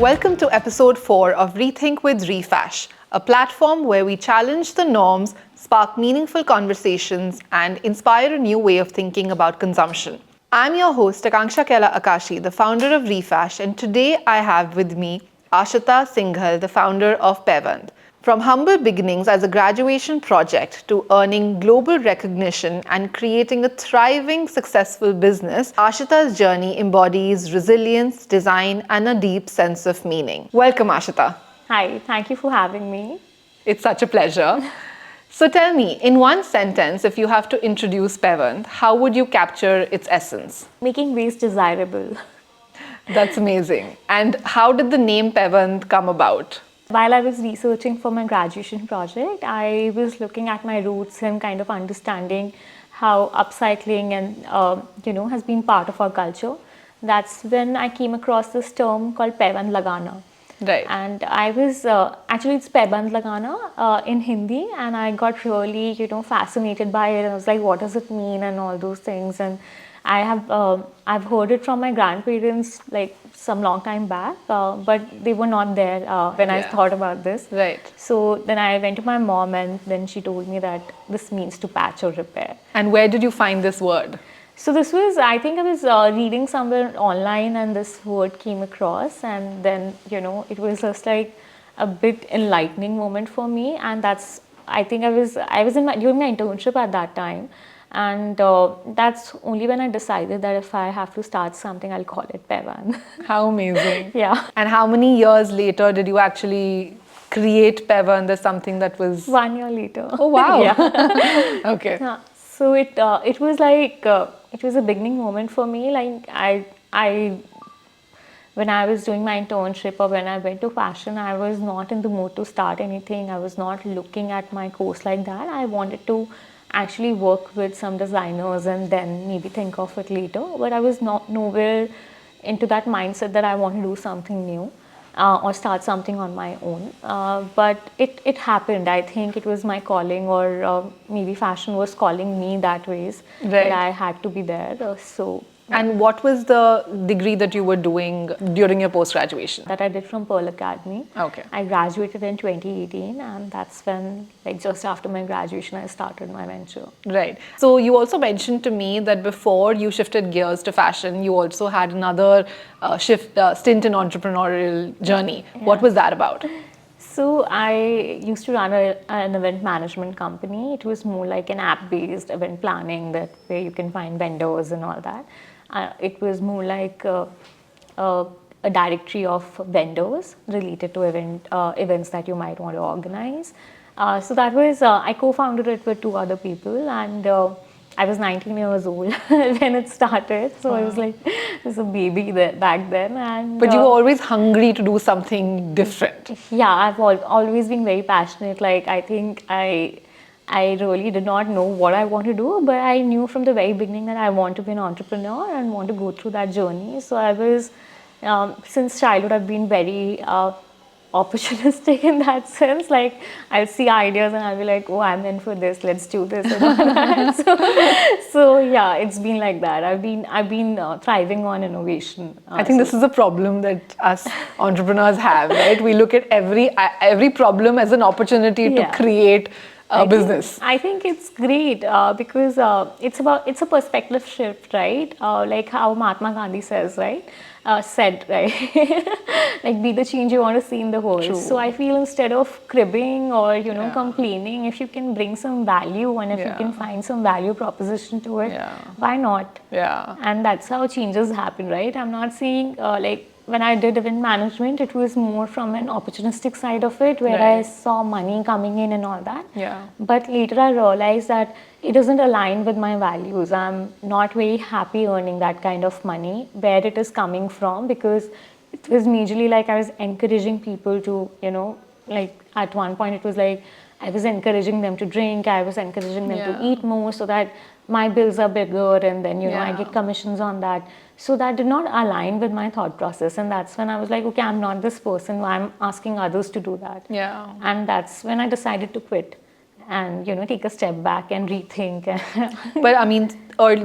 Welcome to episode 4 of Rethink with Refash, a platform where we challenge the norms, spark meaningful conversations, and inspire a new way of thinking about consumption. I'm your host, Akanksha Kela Akashi, the founder of Refash, and today I have with me Ashita Singhal, the founder of Paiwand. From humble beginnings as a graduation project to earning global recognition and creating a thriving, successful business, Ashita's journey embodies resilience, design, and a deep sense of meaning. Welcome, Ashita. Hi, thank you for having me. It's such a pleasure. So tell me, in one sentence, if you have to introduce Paiwand, how would you capture its essence? Making waste desirable. That's amazing. And how did the name Paiwand come about? While I was researching for my graduation project, I was looking at my roots and kind of understanding how upcycling and has been part of our culture. That's when I came across this term called Paiwand Lagana. Right. And I was actually it's Paiwand Lagana in Hindi, and I got really fascinated by it. I was like, what does it mean and all those things. And I've heard it from my grandparents like some long time back, but they were not there when I thought about this. Right. So then I went to my mom, and then she told me that this means to patch or repair. And where did you find this word? So this was, I think I was reading somewhere online, and this word came across, and then it was just like a bit enlightening moment for me. And that's, I think I was during my internship at that time. And that's only when I decided that if I have to start something, I'll call it Paiwand. How amazing. Yeah. And how many years later did you actually create Paiwand as something that was... 1 year later. Oh, wow. Yeah. Okay. Yeah. So it was like, it was a beginning moment for me. Like when I was doing my internship or when I went to fashion, I was not in the mood to start anything. I was not looking at my course like that. I wanted to actually work with some designers and then maybe think of it later. But I was nowhere into that mindset that I want to do something new or start something on my own. But it happened. I think it was my calling, or maybe fashion was calling me that ways. Right. That I had to be there. And what was the degree that you were doing during your post-graduation? That I did from Pearl Academy. Okay. I graduated in 2018, and that's when, like just after my graduation, I started my venture. Right. So you also mentioned to me that before you shifted gears to fashion, you also had another stint in entrepreneurial journey. Yeah. What was that about? So I used to run an event management company. It was more like an app-based event planning where you can find vendors and all that. It was more like a directory of vendors related to events that you might want to organize. So that was, I co-founded it with 2 other people, and I was 19 years old when it started. So I was like, just a baby back then. And but you were always hungry to do something different. Yeah, I've always been very passionate. Like, I think I really did not know what I want to do, but I knew from the very beginning that I want to be an entrepreneur and want to go through that journey. So I was, since childhood, I've been very opportunistic in that sense. Like, I'll see ideas and I'll be like, oh, I'm in for this, let's do this. And all that. So yeah, it's been like that. I've been thriving on innovation. I think this is a problem that us entrepreneurs have, right? We look at every problem as an opportunity to create a business. I think it's great because it's a perspective shift, right? Like how Mahatma Gandhi says, right? Said, right? Like, be the change you want to see in the world. True. So I feel instead of cribbing or complaining, if you can bring some value and if you can find some value proposition to it, why not? Yeah. And that's how changes happen, right? I'm not saying like when I did event management, it was more from an opportunistic side of it, where I saw money coming in and all that. Yeah. But later I realized that it doesn't align with my values. I'm not very happy earning that kind of money, where it is coming from, because it was majorly like I was encouraging people to, like at one point it was like I was encouraging them to drink, I was encouraging them to eat more so that my bills are bigger, and then I get commissions on that. So that did not align with my thought process, and that's when I was like, okay, I'm not this person, why I'm asking others to do that. Yeah. And that's when I decided to quit and take a step back and rethink. But I mean,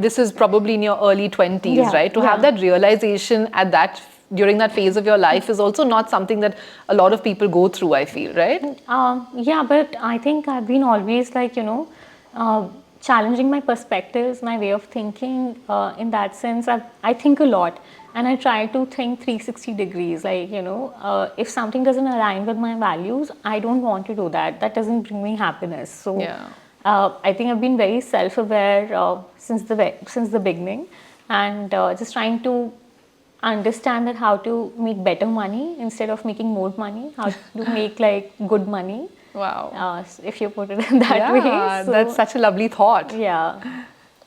this is probably in your early 20s, right? To have that realization at that during that phase of your life is also not something that a lot of people go through, I feel, right? Yeah, but I think I've been always challenging my perspectives, my way of thinking. In that sense, I think a lot, and I try to think 360 degrees. If something doesn't align with my values, I don't want to do that. That doesn't bring me happiness. So, Yeah. I think I've been very self-aware since the beginning, and just trying to understand that how to make better money instead of making more money, how to make like good money. Wow. If you put it in that way. Yeah, So, that's such a lovely thought. yeah.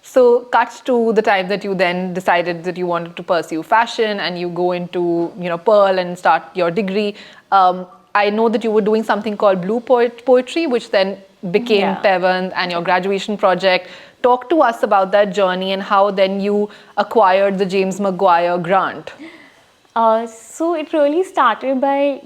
So, cut to the time that you then decided that you wanted to pursue fashion and you go into, Pearl and start your degree. I know that you were doing something called Blue Poetry, which then became Yeah. Paiwand and your graduation project. Talk to us about that journey and how then you acquired the James Maguire grant. So it really started by,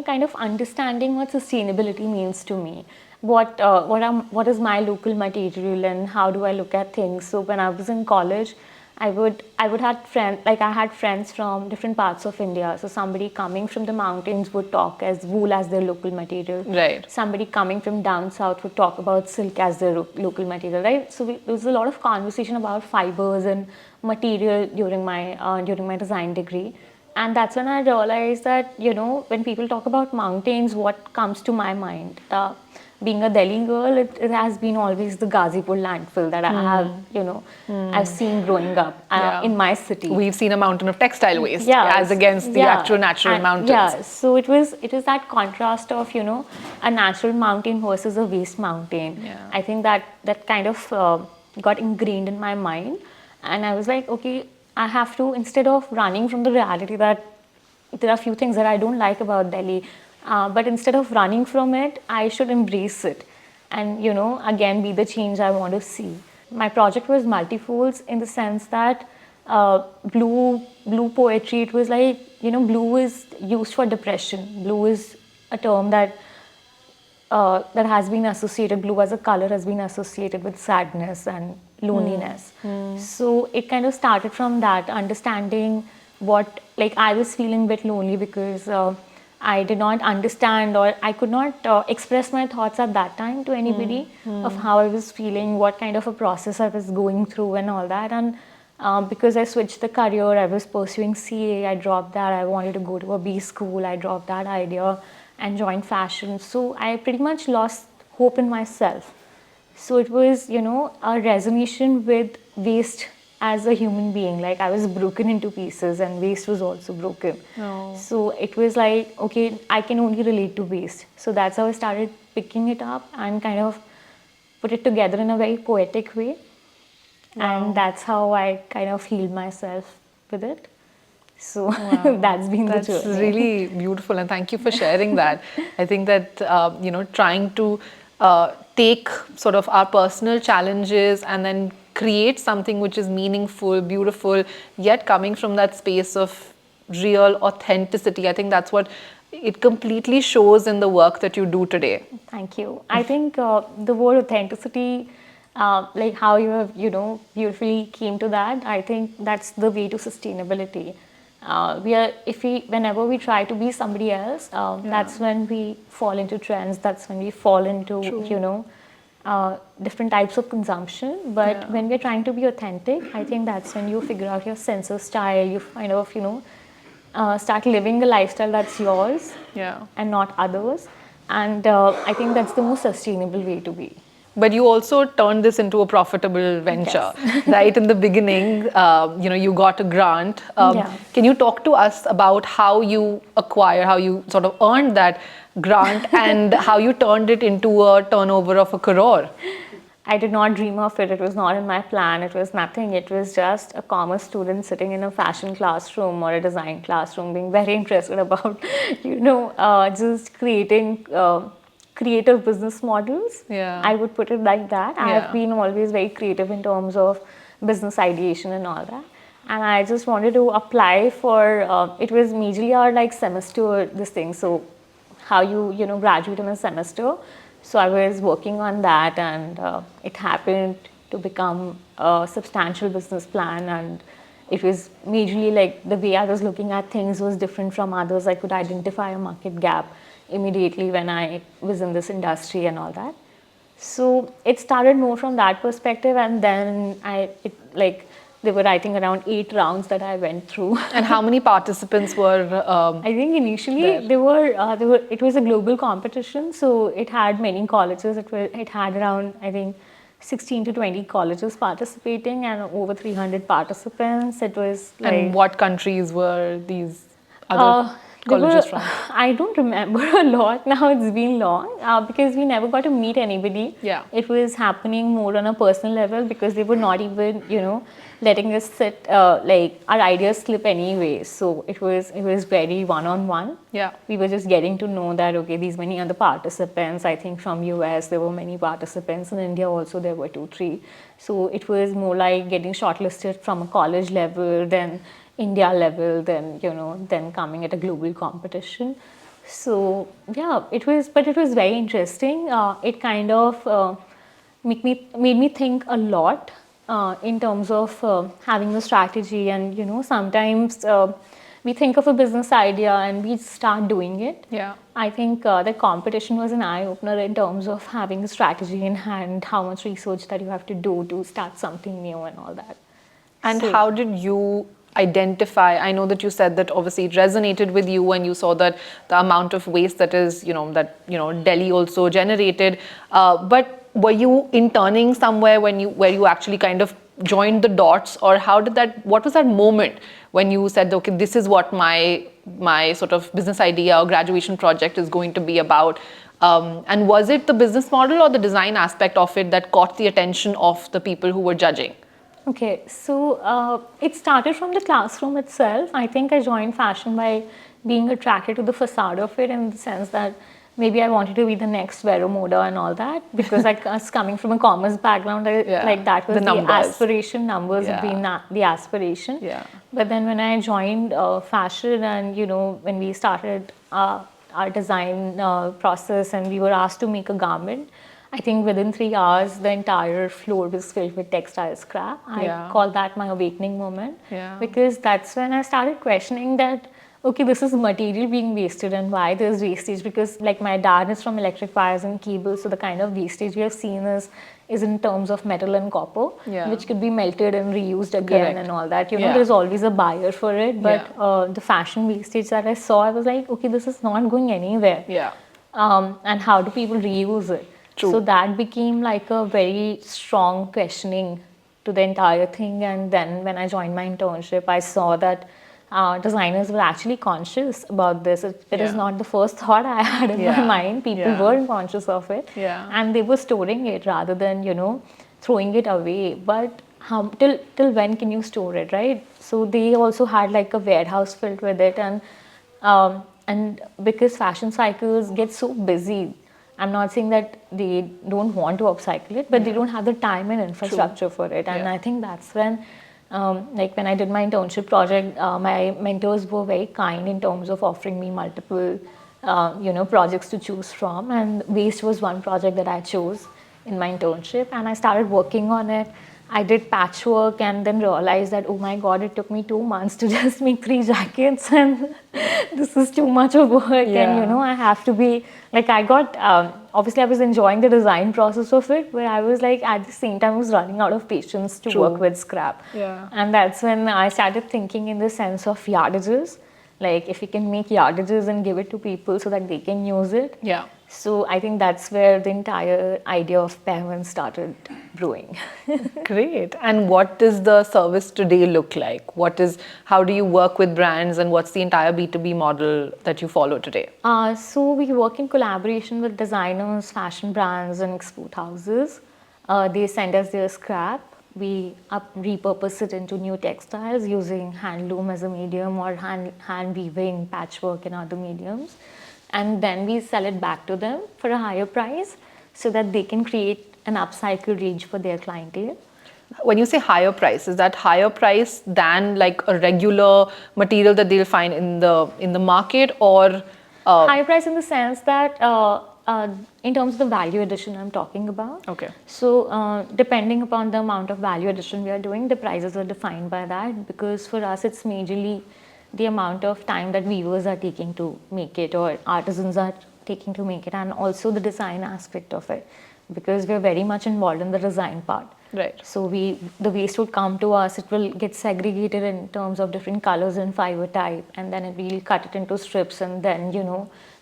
kind of understanding what sustainability means to me. What is my local material and how do I look at things? So when I was in college, I would have friends, like I had friends from different parts of India. So somebody coming from the mountains would talk as wool as their local material. Right. Somebody coming from down south would talk about silk as their local material, right? So there was a lot of conversation about fibers and material during my design degree. And that's when I realized that, when people talk about mountains, what comes to my mind? Being a Delhi girl, it has been always the Ghazipur landfill that I have, I've seen growing up in my city. We've seen a mountain of textile waste Yeah, as against the actual natural mountains. Yeah, so it was that contrast of, a natural mountain versus a waste mountain. Yeah. I think that kind of got ingrained in my mind. And I was like, okay, I have to, instead of running from the reality that there are a few things that I don't like about Delhi, but instead of running from it, I should embrace it and, again, be the change I want to see. My project was multifolds in the sense that blue poetry, it was like, blue is used for depression. Blue is a term that has been associated, blue as a color has been associated with sadness and loneliness. So it kind of started from that, understanding what, like I was feeling a bit lonely because I did not understand or I could not express my thoughts at that time to anybody of how I was feeling, what kind of a process I was going through and all that. And because I switched the career, I was pursuing CA, I dropped that, I wanted to go to a B school, I dropped that idea and joined fashion. So I pretty much lost hope in myself. So it was, a resonation with waste as a human being. Like I was broken into pieces and waste was also broken. Oh. So it was like, okay, I can only relate to waste. So that's how I started picking it up and kind of put it together in a very poetic way. Wow. And that's how I kind of healed myself with it. So that's been the journey. That's really beautiful, and thank you for sharing that. I think that trying to take sort of our personal challenges and then create something which is meaningful, beautiful, yet coming from that space of real authenticity. I think that's what it completely shows in the work that you do today. Thank you. I think the word authenticity, like how you have, beautifully came to that, I think that's the way to sustainability. Whenever we try to be somebody else, that's when we fall into trends. That's when we fall into, different types of consumption. But when we're trying to be authentic, I think that's when you figure out your sense of style. You kind of, start living the lifestyle that's yours and not others. And I think that's the most sustainable way to be. But you also turned this into a profitable venture, right? In the beginning, you got a grant. Can you talk to us about how you sort of earned that grant and how you turned it into a turnover of 1 crore? I did not dream of it. It was not in my plan. It was nothing. It was just a commerce student sitting in a fashion classroom or a design classroom being very interested about, just creating creative business models. I would put it like that. I have been always very creative in terms of business ideation and all that. And I just wanted to apply for, it was majorly our like semester, this thing. So how you graduate in a semester. So I was working on that and it happened to become a substantial business plan and It was majorly like the way I was looking at things was different from others. I could identify a market gap immediately when I was in this industry and all that. So it started more from that perspective, and then there were, I think, around 8 rounds that I went through. And how many participants were? I think initially there? there were. It was a global competition, so it had many colleges. It had around, I think, 16 to 20 colleges participating and over 300 participants. It was like. And what countries were these other colleges from? I don't remember a lot now. It's been long because we never got to meet anybody. Yeah. It was happening more on a personal level because they were not even, letting us sit like our ideas slip anyway. So it was very one-on-one. Yeah. We were just getting to know that, okay, these many other participants. I think from US there were many participants. In India also there were 2-3. So it was more like getting shortlisted from a college level, then India level, then coming at a global competition. So yeah, it was very interesting. It kind of made me think a lot in terms of having a strategy, and sometimes we think of a business idea and we start doing it. Yeah. I think the competition was an eye-opener in terms of having a strategy in hand, how much research that you have to do to start something new and all that. And how did you identify? I know that you said that obviously it resonated with you and you saw that the amount of waste that is, Delhi also generated. But were you interning somewhere where you actually kind of joined the dots, or what was that moment when you said, okay, this is what my sort of business idea or graduation project is going to be about? And was it the business model or the design aspect of it that caught the attention of the people who were judging? Okay, so it started from the classroom itself. I think I joined fashion by being attracted to the facade of it, in the sense that maybe I wanted to be the next Vero Moda and all that, because I was coming from a commerce background, like that was the aspiration, numbers being the aspiration. Yeah. But then when I joined fashion, and when we started our design process and we were asked to make a garment, I think within 3 hours, the entire floor was filled with textile scrap. I call that my awakening moment, because that's when I started questioning that, okay, this is material being wasted, and why there's wastage, because like my dad is from electric wires and cables, so the kind of wastage we have seen is in terms of metal and copper, which could be melted and reused again. Correct. And all that. There's always a buyer for it, but the fashion wastage that I saw, I was like, okay, this is not going anywhere. Yeah. And how do people reuse it? True. So that became like a very strong questioning to the entire thing. And then when I joined my internship, I saw that designers were actually conscious about this. It is not the first thought I had in my mind. People were conscious of it, and they were storing it rather than throwing it away. But till when can you store it, right? So they also had like a warehouse filled with it, and because fashion cycles get so busy, I'm not saying that they don't want to upcycle it, but they don't have the time and infrastructure for it. And I think that's when, like when I did my internship project, my mentors were very kind in terms of offering me multiple, projects to choose from. And waste was one project that I chose in my internship, and I started working on it. I did patchwork and then realized that, oh my God, it took me 2 months to just make 3 jackets, and this is too much of work. And, I have to be, like I got, obviously I was enjoying the design process of it, but I was like, at the same time, I was running out of patience to work with scrap. Yeah. And that's when I started thinking in the sense of yardages. Like if we can make yardages and give it to people so that they can use it. Yeah. So I think that's where the entire idea of Paiwand started brewing. Great. And what does the service today look like? How do you work with brands, and what's the entire B2B model that you follow today? So we work in collaboration with designers, fashion brands, and export houses. They send us their scrap. We repurpose it into new textiles using handloom as a medium, or hand weaving, patchwork, and other mediums. And then we sell it back to them for a higher price so that they can create an upcycle range for their clientele. When you say higher price, is that higher price than like a regular material that they'll find in the market, or higher price in the sense that in terms of the value addition I'm talking about. Okay. So depending upon the amount of value addition we are doing, the prices are defined by that, because for us it's majorly the amount of time that weavers are taking to make it, or artisans are taking to make it, and also the design aspect of it, because we're very much involved in the design part. Right. So the waste would come to us, it will get segregated in terms of different colors and fiber type, and then we'll cut it into strips, and then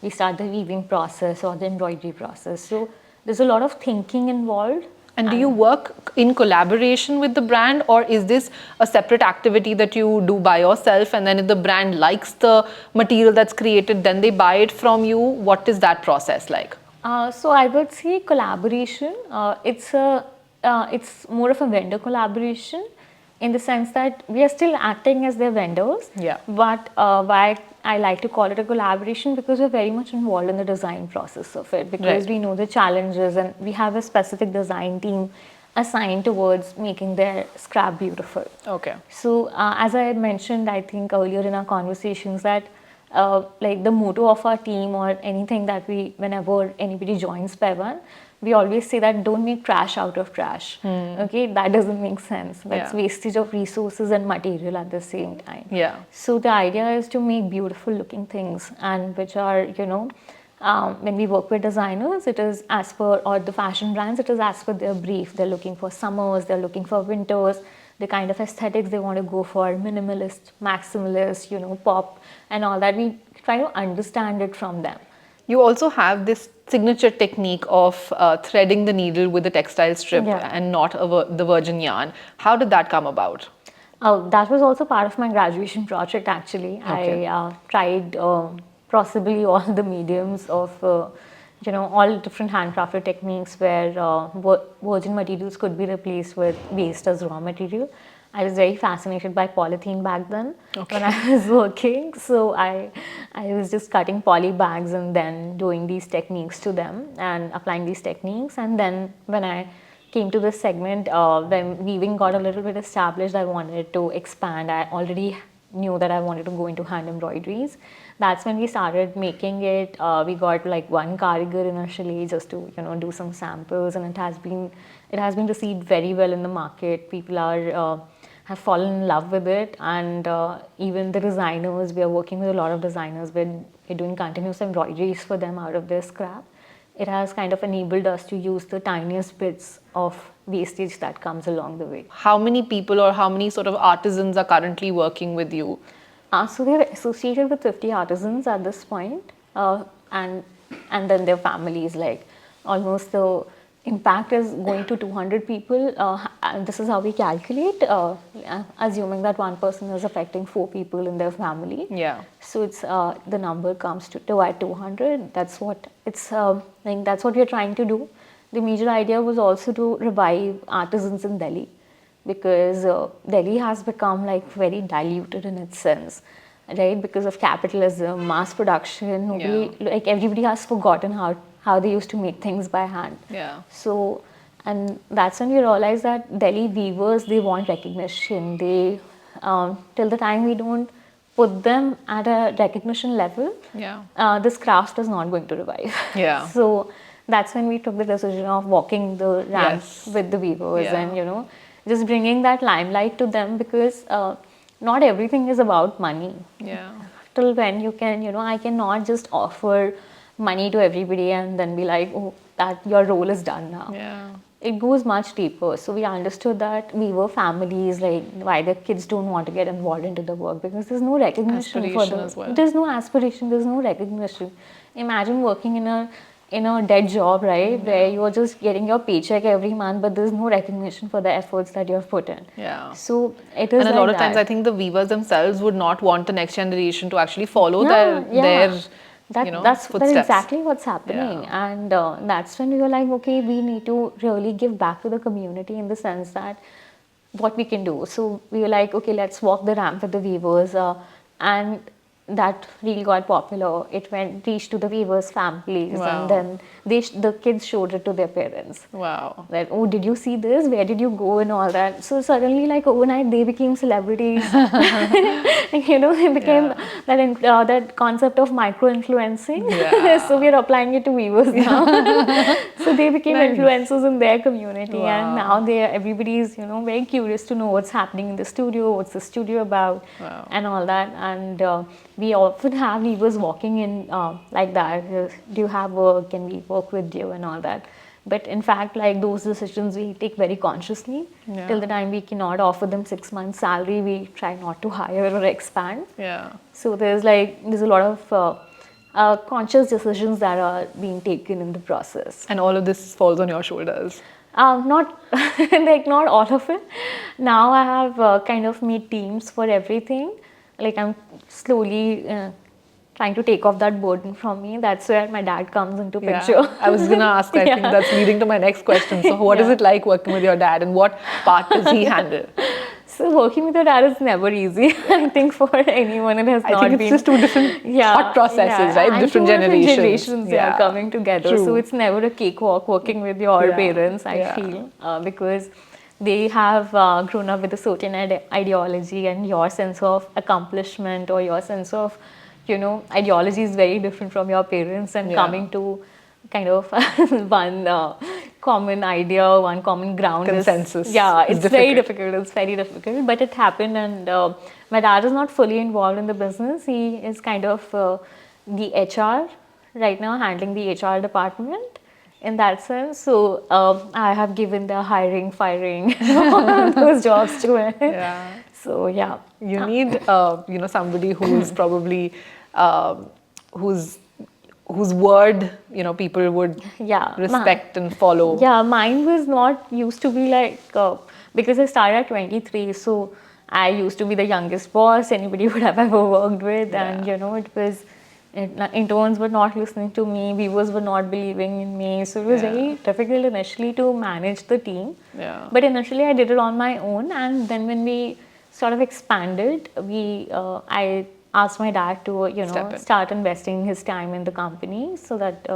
we start the weaving process or the embroidery process. So there's a lot of thinking involved. And do you work in collaboration with the brand, or is this a separate activity that you do by yourself, and then if the brand likes the material that's created, then they buy it from you? What is that process like? So I would say collaboration. It's more of a vendor collaboration, in the sense that we are still acting as their vendors. Yeah. But why I like to call it a collaboration, because we're very much involved in the design process of it, because we know the challenges, and we have a specific design team assigned towards making their scrap beautiful. Okay. So as I mentioned, I think earlier in our conversations, that like the motto of our team, or anything that whenever anybody joins Paiwand, we always say that don't make trash out of trash. Okay, that doesn't make sense. That's wastage of resources and material at the same time. Yeah. So the idea is to make beautiful looking things, and which are, when we work with designers, it is as per, or the fashion brands, it is as per their brief. They're looking for summers, they're looking for winters, the kind of aesthetics they want to go for, minimalist, maximalist, pop, and all that. We try to understand it from them. You also have this signature technique of threading the needle with the textile strip and not the virgin yarn. How did that come about? That was also part of my graduation project, actually. Okay. I tried possibly all the mediums of, all different handcrafted techniques where virgin materials could be replaced with waste as raw material. I was very fascinated by polythene back then when I was working. So I was just cutting poly bags and then doing these techniques to them and applying these techniques. And then when I came to this segment, when weaving got a little bit established, I wanted to expand. I already knew that I wanted to go into hand embroideries. That's when we started making it. We got like one karigar initially just to do some samples, and it has been received very well in the market. People have fallen in love with it, and even the designers, we are working with a lot of designers. We're doing continuous embroideries for them out of their scrap. It has kind of enabled us to use the tiniest bits of wastage that comes along the way. How many people or how many sort of artisans are currently working with you? So we're associated with 50 artisans at this point, and then their families. Like almost the impact is going to 200 people. And this is how we calculate, assuming that one person is affecting 4 people in their family. Yeah. So it's the number comes to 200. That's what that's what we're trying to do. The major idea was also to revive artisans in Delhi, because Delhi has become like very diluted in its sense, right? Because of capitalism, mass production, like everybody has forgotten how they used to make things by hand. Yeah. So, and that's when we realized that Delhi weavers, they want recognition. They, till the time we don't put them at a recognition level, this craft is not going to revive. Yeah. So that's when we took the decision of walking the ramps with the weavers and, just bringing that limelight to them, because not everything is about money. Yeah. Till when you can, I cannot just offer money to everybody and then be like, oh, that your role is done now. Yeah. It goes much deeper. So we understood that weaver families, like why the kids don't want to get involved into the work, because there's no recognition for them. As well. There's no aspiration, there's no recognition. Imagine working in a dead job, right? Where you're just getting your paycheck every month, but there's no recognition for the efforts that you've put in. Yeah. So it is. And a lot of times, I think the weavers themselves would not want the next generation to actually follow their that's footsteps. exactly what's happening. And that's when we were like, okay, we need to really give back to the community in the sense that what we can do. So we were like, okay, let's walk the ramp with the weavers, and that reel got popular. It reached to the weavers' families, Wow. and then the kids showed it to their parents. Wow. That, oh, did you see this? Where did you go? And all that. So suddenly, like overnight, they became celebrities. They became that concept of micro-influencing. Yeah. So we are applying it to weavers now. So they became Nice. influencers in their community, and Wow. now everybody's very curious to know what's happening in the studio, what's the studio about, Wow. and all that. And we often have weavers walking in like that. Do you have work? Can we work with you? And all that. But in fact, like those decisions we take very consciously. Yeah. Till the time we cannot offer them 6 months salary, we try not to hire or expand. Yeah. So there's a lot of conscious decisions that are being taken in the process. And all of this falls on your shoulders. Not not all of it. Now I have kind of made teams for everything. Like I'm slowly trying to take off that burden from me. That's where my dad comes into picture. Yeah. I was gonna ask. I think that's leading to my next question. So, what is it like working with your dad, and what part does he handle? So working with your dad is never easy. I think for anyone it has I not think it's been. just two different thought processes, right? And Different two generations. they are coming together. True. So it's never a cakewalk working with your parents, I feel, because they have grown up with a certain ideology, and your sense of accomplishment or your sense of, ideology is very different from your parents, and coming to kind of one common idea, one common ground. Consensus. It's very difficult. It's very difficult, but it happened, and my dad is not fully involved in the business. He is kind of the HR right now, handling the HR department in that sense. So I have given the hiring, firing, those jobs to him. Yeah. So yeah. You need, somebody who's probably, whose word, people would respect and follow. Yeah, mine was not used to be like, because I started at 23, so I used to be the youngest boss anybody would have ever worked with, and it was, interns were not listening to me, viewers were not believing in me, so it was very difficult initially to manage the team. Yeah. But initially I did it on my own, and then when we sort of expanded, I asked my dad to start investing his time in the company, so that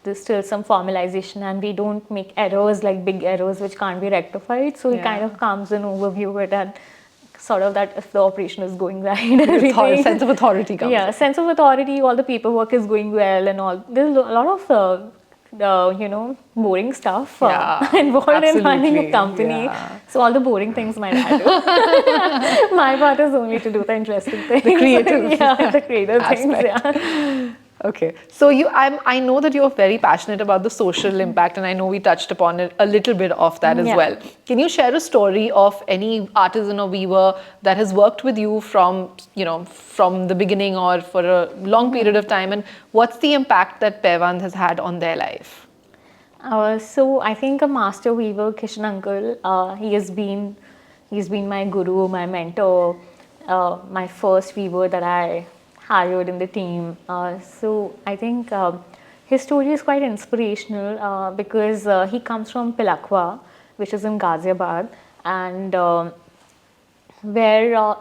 there's still some formalization and we don't make errors, like big errors which can't be rectified. So he kind of comes and overview it, and sort of that if the operation is going right, Sense of authority comes. Yeah, sense of authority, all the paperwork is going well and all. There's a lot of boring stuff involved in running a company. Yeah. So all the boring things my dad do. My part is only to do the interesting things. The creative the creative things. Yeah. Okay, so I know that you're very passionate about the social impact, and I know we touched upon it a little bit of that as well. Can you share a story of any artisan or weaver that has worked with you from the beginning or for a long period of time, and what's the impact that Paiwand has had on their life? So I think a master weaver, Kishan Uncle, he's been my guru, my mentor, my first weaver that I hired in the team. So I think his story is quite inspirational because he comes from Pilakwa, which is in Ghazipur, and where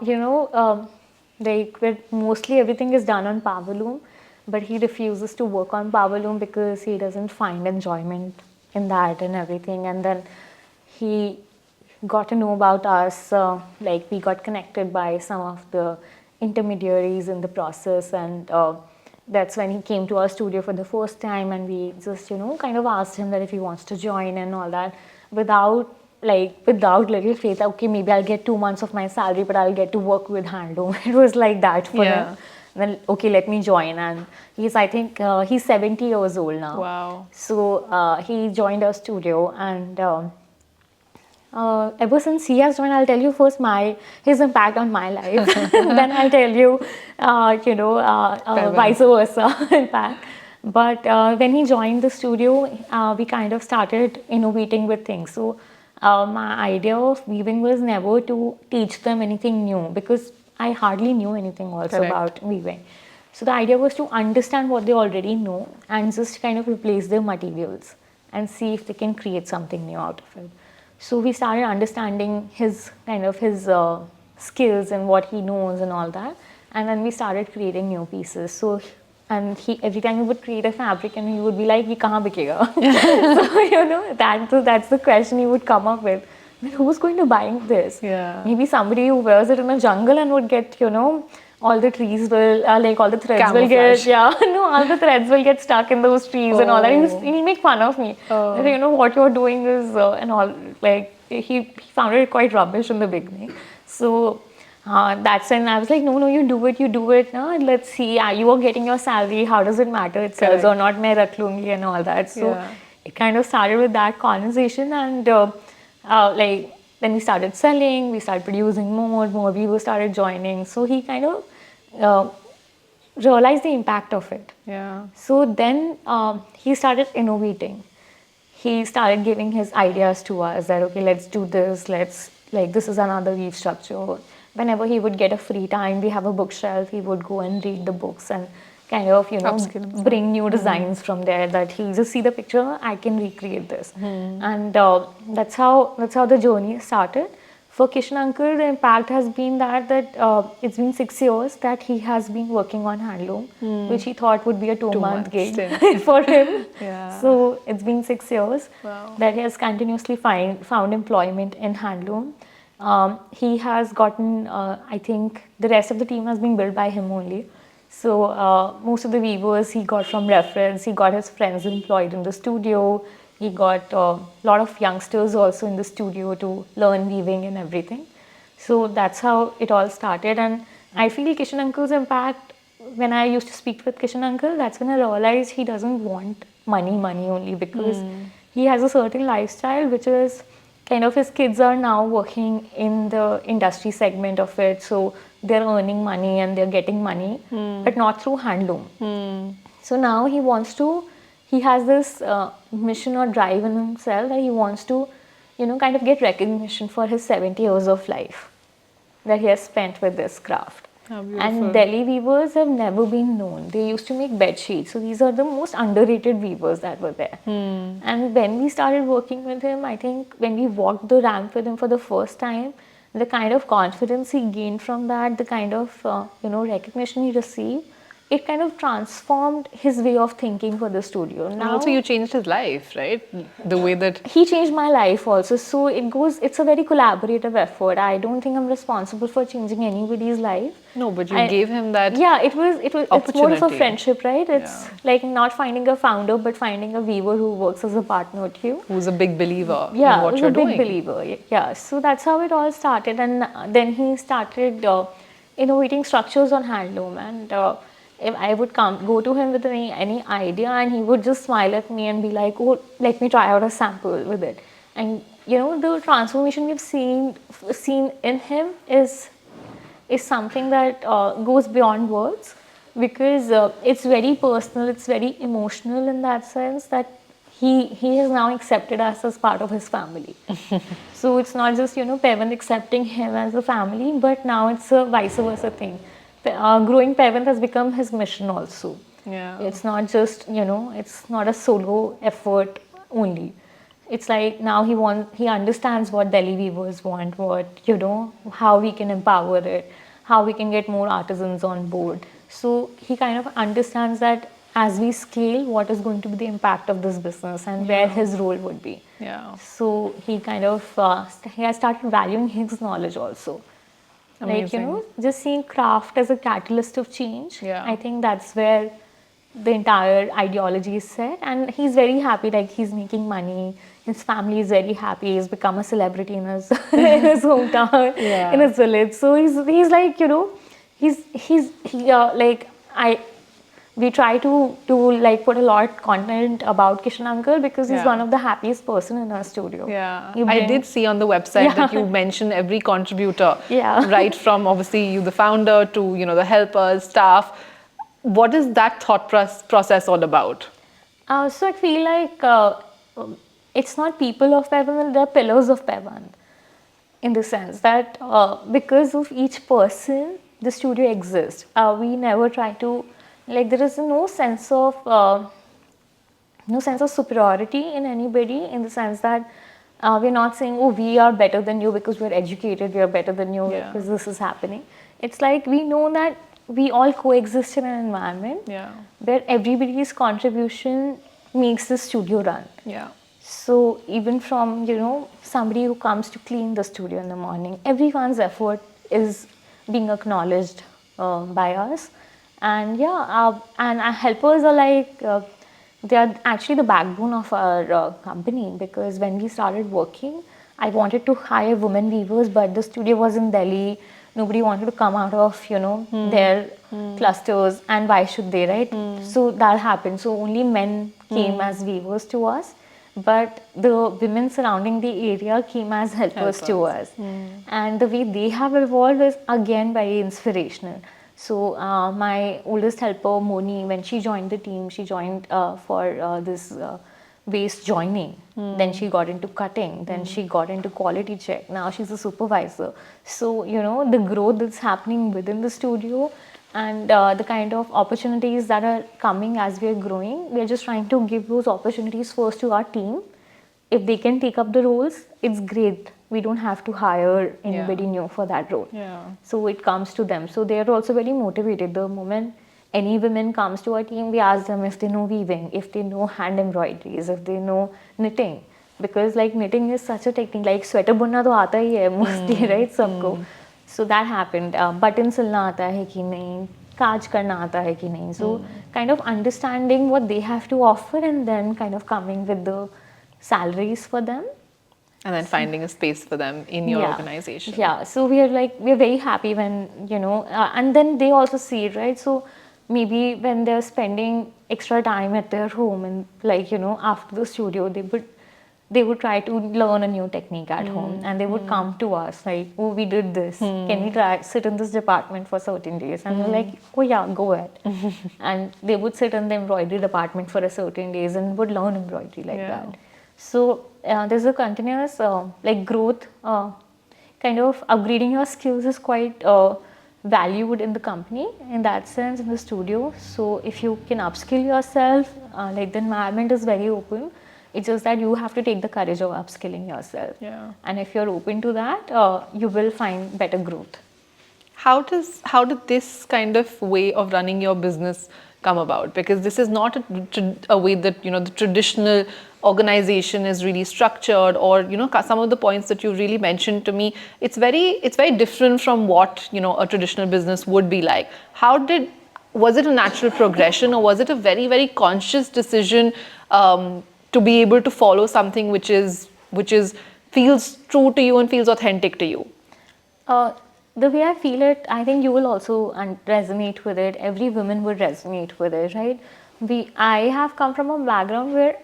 where mostly everything is done on power loom, but he refuses to work on power loom because he doesn't find enjoyment in that and everything. And then he got to know about us, like we got connected by some of the intermediaries in the process, and that's when he came to our studio for the first time, and we just kind of asked him that if he wants to join and all that, without little faith. Okay, maybe I'll get 2 months of my salary, but I'll get to work with handloom. It was like that for him. Then okay, let me join, and I think he's 70 years old now. Wow. So he joined our studio, and ever since he has joined, I'll tell you first his impact on my life. Then I'll tell you, vice versa impact. But when he joined the studio, we kind of started innovating with things. So my idea of weaving was never to teach them anything new, because I hardly knew anything also about weaving. So the idea was to understand what they already know and just kind of replace their materials and see if they can create something new out of it. So we started understanding his skills and what he knows and all that. And then we started creating new pieces. So, and he every time he would create a fabric, and he would be like, "Ye kahan bikega?" So that's the question he would come up with. Then who's going to buy this? Yeah. Maybe somebody who wears it in a jungle and would get, all the trees will, like all the threads will Camouflage. get, no, all the threads will get stuck in those trees and all that. He'll make fun of me. That, what you're doing is, and all, like, he found it quite rubbish in the beginning. So, that's when I was like, no, you do it. No? Let's see, you are getting your salary. How does it matter? It sells or not, main rakh lungi and all that. So, it kind of started with that conversation, and like, then we started selling, we started producing more people started joining. So he kind of realized the impact of it. Yeah. So then he started innovating. He started giving his ideas to us that, okay, let's do this, this is another weave structure. Whenever he would get a free time, we have a bookshelf, he would go and read the books and kind of, Upskill. bring new designs from there, that he'll just see the picture, I can recreate this. And that's how the journey started. For Kishan Uncle, the impact has been that it's been 6 years that he has been working on handloom, which he thought would be a 2-month gig for him. Yeah. So it's been 6 years Wow. that he has continuously found employment in handloom. He has gotten, I think the rest of the team has been built by him only. So most of the weavers he got from reference, he got his friends employed in the studio, he got a lot of youngsters also in the studio to learn weaving and everything. So that's how it all started, and I feel Kishan Uncle's impact, when I used to speak with Kishan Uncle, that's when I realized he doesn't want money only, because he has a certain lifestyle which is kind of, his kids are now working in the industry segment of it, so they're earning money and they're getting money, but not through handloom. So now he has this mission or drive in himself that he wants to, kind of get recognition for his 70 years of life that he has spent with this craft. And Delhi weavers have never been known. They used to make bed sheets. So these are the most underrated weavers that were there. And when we started working with him, I think when we walked the ramp with him for the first time, the kind of confidence he gained from that, the kind of recognition he received, it kind of transformed his way of thinking for the studio. And also you changed his life, right? The way that... He changed my life also. So it's a very collaborative effort. I don't think I'm responsible for changing anybody's life. No, but you gave him that... Yeah, it's more of a friendship, right? It's like not finding a founder, but finding a weaver who works as a partner with you. Who's a big believer in what you're doing. Yeah, who's a big believer. Yeah, so that's how it all started. And then he started innovating structures on handloom. And if I would go to him with any idea, and he would just smile at me and be like, oh, let me try out a sample with it. And the transformation we've seen in him is something that goes beyond words, because it's very personal, it's very emotional in that sense, that he has now accepted us as part of his family. So it's not just Paiwand accepting him as a family, but now it's a vice versa thing. Growing Paiwand has become his mission also. Yeah. It's not just, it's not a solo effort only. It's like now he understands what Delhi weavers want, how we can empower it, how we can get more artisans on board. So he kind of understands that as we scale, what is going to be the impact of this business and where his role would be. Yeah. So he kind of, he has started valuing his knowledge also. Amazing. Like, just seeing craft as a catalyst of change. Yeah. I think that's where the entire ideology is set. And he's very happy, like he's making money. His family is very happy. He's become a celebrity in his hometown, in his village. So he's like, we try to like put a lot of content about Kishan Uncle, because he's one of the happiest person in our studio. Yeah, I did see on the website that you mention every contributor, right from obviously you, the founder, to the helpers, staff. What is that thought process all about? So I feel like it's not people of Paiwand, they're pillars of Paiwand, in the sense that because of each person, the studio exists. We never try to, like, there is no sense of superiority in anybody, in the sense that we're not saying, oh, we are better than you because we're educated, we are better than you because this is happening. It's like we know that we all coexist in an environment Yeah. where everybody's contribution makes the studio run. Yeah. So even from, somebody who comes to clean the studio in the morning, everyone's effort is being acknowledged by us. And and our helpers are like, they are actually the backbone of our company, because when we started working, I wanted to hire women weavers, but the studio was in Delhi. Nobody wanted to come out of, their clusters, and why should they, right? So that happened. So only men came as weavers to us, but the women surrounding the area came as helpers to us. And the way they have evolved is again very inspirational. So my oldest helper, Moni, when she joined the team, she joined for this waste joining. Then she got into cutting. Then she got into quality check. Now she's a supervisor. So, the growth that's happening within the studio and the kind of opportunities that are coming as we are growing, we're just trying to give those opportunities first to our team. If they can take up the roles, it's great. We don't have to hire anybody new for that role. Yeah. So it comes to them. So they're also very motivated. The moment any women comes to our team, we ask them if they know weaving, if they know hand embroideries, if they know knitting. Because like knitting is such a technique, like sweater bunna to aata hi hai mostly, right? Sabko. So that happened. Button silna aata hai ki nahi, kaaj karna aata hai ki nahi. So kind of understanding what they have to offer and then kind of coming with the salaries for them. And then finding a space for them in your organization. Yeah, so we're very happy when, and then they also see it, right? So maybe when they're spending extra time at their home and after the studio, they would try to learn a new technique at home, and they would come to us like, oh, we did this. Can we try sit in this department for certain days? And we're like, oh yeah, go ahead. And they would sit in the embroidery department for a certain days and would learn embroidery like that. So there's a continuous growth, kind of upgrading your skills is quite valued in the company in that sense, in the studio. So if you can upskill yourself, the environment is very open. It's just that you have to take the courage of upskilling yourself. Yeah. And if you're open to that, you will find better growth. How did this kind of way of running your business come about? Because this is not a way that the traditional organization is really structured, or some of the points that you really mentioned to me, it's very different from what a traditional business would be like. Was it a natural progression, or was it a very, very conscious decision to be able to follow something which feels true to you and feels authentic to you? The way I feel it, I think you will also resonate with it. Every woman would resonate with it, right? I have come from a background where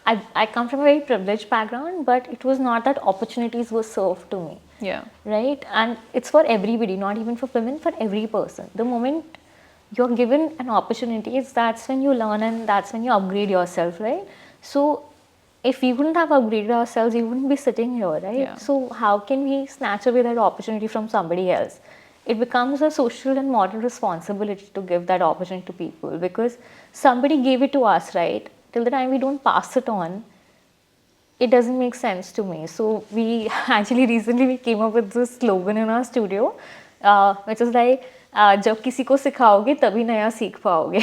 I come from a very privileged background, but it was not that opportunities were served to me. Yeah. Right? And it's for everybody, not even for women, for every person. The moment you're given an opportunity, that's when you learn and that's when you upgrade yourself, right? So if we wouldn't have upgraded ourselves, we wouldn't be sitting here, right? Yeah. So how can we snatch away that opportunity from somebody else? It becomes a social and moral responsibility to give that opportunity to people, because somebody gave it to us, right? Till the time we don't pass it on, it doesn't make sense to me. So we actually recently came up with this slogan in our studio, which is like, जब किसी को सिखाओगे तभी नया सीख पाओगे.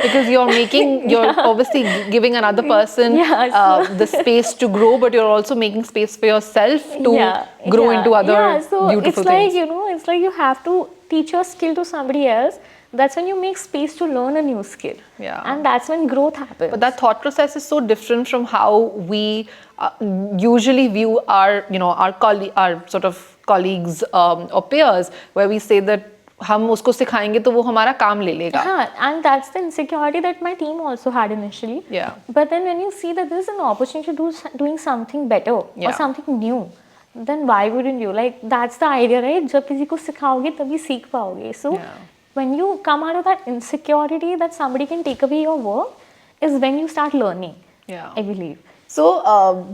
Because you're obviously giving another person the space to grow, but you're also making space for yourself to grow into other beautiful things. It's like you have to teach your skill to somebody else. That's when you make space to learn a new skill. Yeah. And that's when growth happens. But that thought process is so different from how we usually view our sort of colleagues or peers, where we say that हम उसको सिखाएंगे तो वो हमारा काम ले लेगा. And that's the insecurity that my team also had initially. Yeah. But then when you see that there's an opportunity to doing something better or something new, then why wouldn't you? Like, that's the idea, right? जब किसी को सिखाओगे तभी सीख पाओगे. So when you come out of that insecurity that somebody can take away your work, is when you start learning. Yeah. I believe. So,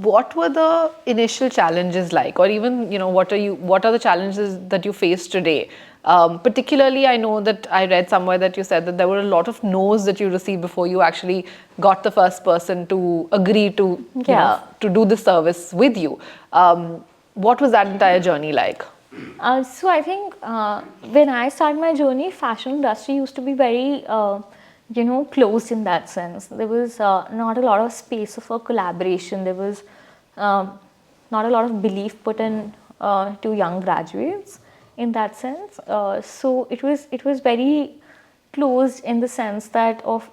what were the initial challenges like, or even what are the challenges that you face today? Particularly, I know that I read somewhere that you said that there were a lot of no's that you received before you actually got the first person to agree to to do the service with you. What was that entire journey like? So I think when I started my journey, fashion industry used to be very, closed in that sense. There was not a lot of space for collaboration. There was um not a lot of belief put in to young graduates in that sense. So it was very closed in the sense that of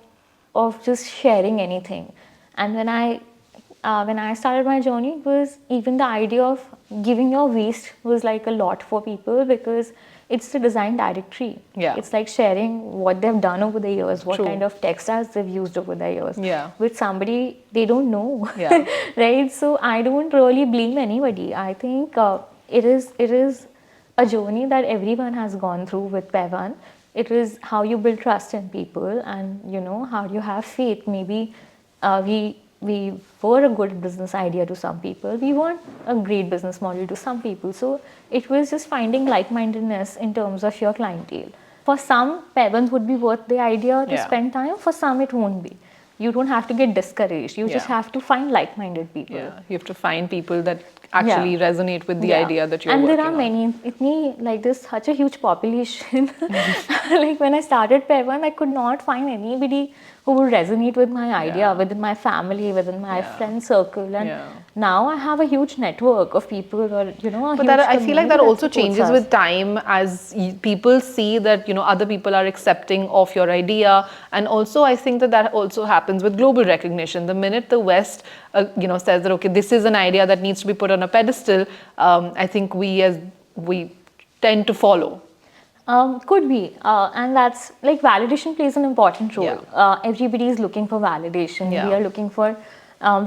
just sharing anything. And when I started my journey, it was even the idea of giving your waste was like a lot for people, because it's the design directory. Yeah. It's like sharing what they've done over the years, what True. kind of textiles they've used over the years Yeah. with somebody they don't know. Yeah. Right? So I don't really blame anybody. I think it is a journey that everyone has gone through with Paiwand. It is how you build trust in people, and how you have faith. Maybe we were a good business idea to some people. We weren't a great business model to some people. So it was just finding like-mindedness in terms of your clientele. For some, Paiwand would be worth the idea to Yeah. spend time. For some, it won't be. You don't have to get discouraged. You just Yeah. have to find like-minded people. Yeah, you have to find people that actually resonate with the Yeah. idea that you're and working there are on. many. There's such a huge population. Like when I started Paiwand, I could not find anybody who would resonate with my idea Yeah. within my family, within my Yeah. friend circle. And Yeah. now I have a huge network of people, or a But huge that, I feel like that community also supports changes us. with time as people see that other people are accepting of your idea, and also I think that that also happens with global recognition. The minute the West, says that okay, this is an idea that needs to be put on a pedestal, I think we tend to follow. Could be, and that's like validation plays an important role. Yeah. Everybody is looking for validation. Yeah. We are looking for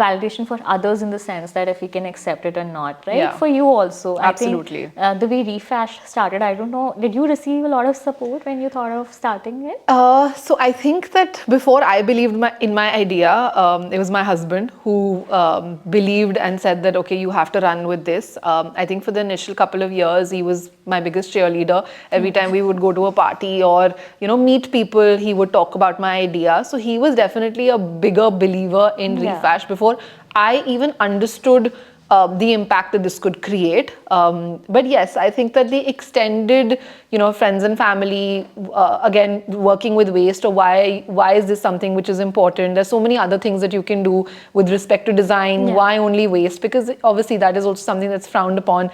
validation for others in the sense that if we can accept it or not, right? Yeah. For you also, Absolutely. I think the way Refash started, I don't know, did you receive a lot of support when you thought of starting it? So I think that before I believed in my idea, it was my husband who believed and said that okay, you have to run with this. I think for the initial couple of years, he was my biggest cheerleader. Every time we would go to a party or meet people, he would talk about my idea. So he was definitely a bigger believer in Yeah. Refash before I even understood the impact that this could create. But yes, I think that the extended, friends and family, again, working with waste, or why is this something which is important? There's so many other things that you can do with respect to design. Yeah. Why only waste? Because obviously that is also something that's frowned upon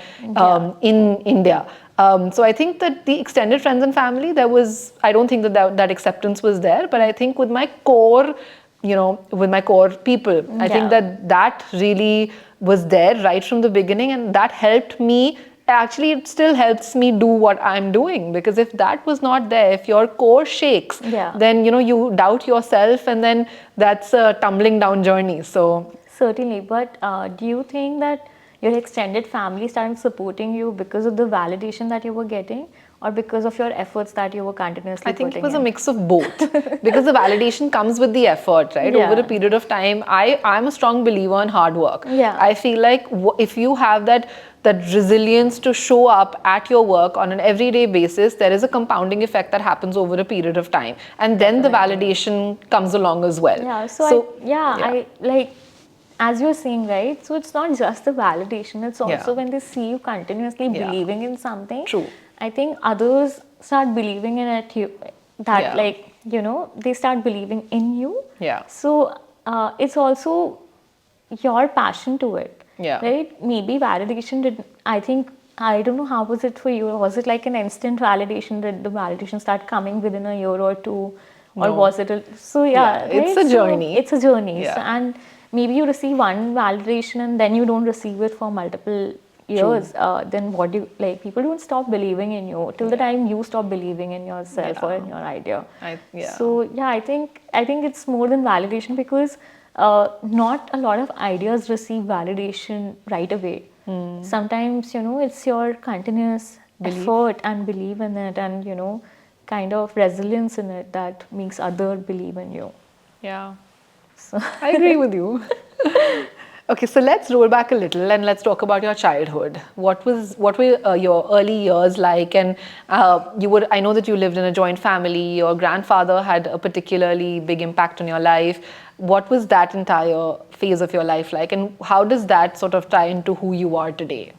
in India. So I think that the extended friends and family, I don't think that acceptance was there, but I think with my core, with my core people, I think that really was there right from the beginning, and that helped me. Actually, it still helps me do what I'm doing, because if that was not there, if your core shakes, then you doubt yourself, and then that's a tumbling down journey. So Certainly, but do you think that your extended family started supporting you because of the validation that you were getting, or because of your efforts that you were continuously I think it putting was a in? mix of both, because the validation comes with the effort, right? Yeah. Over a period of time, I'm a strong believer in hard work. Yeah. I feel like if you have that resilience to show up at your work on an everyday basis, there is a compounding effect that happens over a period of time, and then the validation comes along as well. Yeah. I like, as you're saying, right? So it's not just the validation; it's also when they see you continuously believing in something. True. I think others start believing in it. That they start believing in you. Yeah. So it's also your passion to it. Yeah. Right? Maybe validation did. I don't know, how was it for you? Was it like an instant validation? Did the validation start coming within a year or two, or No. was it It's a journey. It's a journey. Yeah. So, and maybe you receive one validation and then you don't receive it for multiple years. Then what do you like? People don't stop believing in you till the time you stop believing in yourself or in your idea. So I think it's more than validation, because not a lot of ideas receive validation right away. Sometimes it's your continuous effort and belief in it, and kind of resilience in it that makes other believe in you. Yeah. So I agree with you. Okay, so let's roll back a little and let's talk about your childhood. What were your early years like? And I know that you lived in a joint family. Your grandfather had a particularly big impact on your life. What was that entire phase of your life like, and how does that sort of tie into who you are today?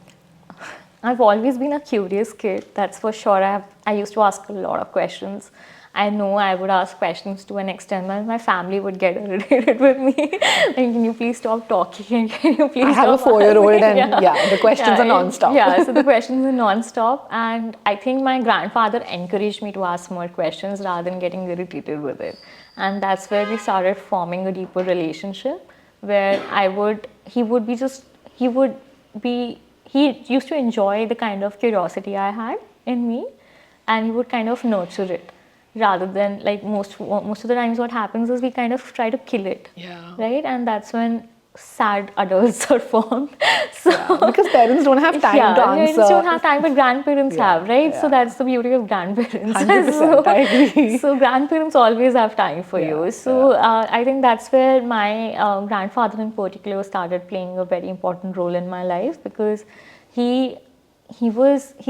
I've always been a curious kid, that's for sure. I used to ask a lot of questions. I know I would ask questions to an extent that my family would get irritated with me. Like, can you please stop talking? And can you please I have a stop 4-year-old asking? and yeah, the questions are non-stop. Yeah, so the questions are non-stop. And I think my grandfather encouraged me to ask more questions rather than getting irritated with it. And that's where we started forming a deeper relationship where he used to enjoy the kind of curiosity I had in me, and he would kind of nurture it rather than, like, most of the times what happens is we kind of try to kill it. Yeah. Right? And that's when sad adults are formed. So Yeah, because parents don't have time to answer. parents don't have time, but grandparents Yeah, have, right? yeah. So that's the beauty of grandparents. 100%, I agree. So grandparents always have time for Yeah, you. So I think that's where my grandfather in particular started playing a very important role in my life, because he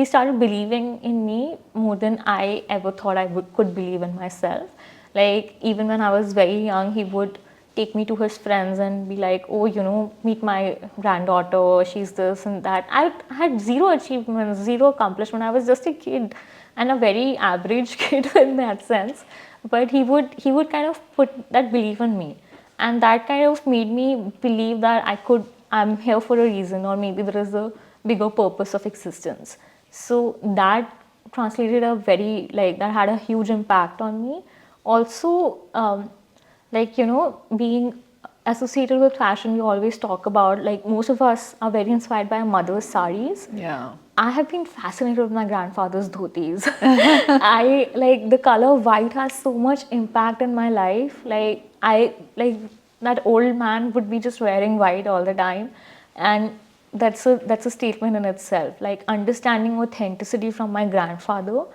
started believing in me more than I ever thought could believe in myself. Like, even when I was very young, he would take me to his friends and be like, oh, meet my granddaughter, she's this and that. I had zero achievements, zero accomplishment. I was just a kid and a very average kid in that sense. But he would kind of put that belief in me. And that kind of made me believe that I'm here for a reason, or maybe there is a bigger purpose of existence. So that translated that had a huge impact on me. Also, being associated with fashion, we always talk about, like, most of us are very inspired by our mother's saris. Yeah. I have been fascinated with my grandfather's dhotis. I like the color white has so much impact in my life. That old man would be just wearing white all the time, and that's a statement in itself. Like, understanding authenticity from my grandfather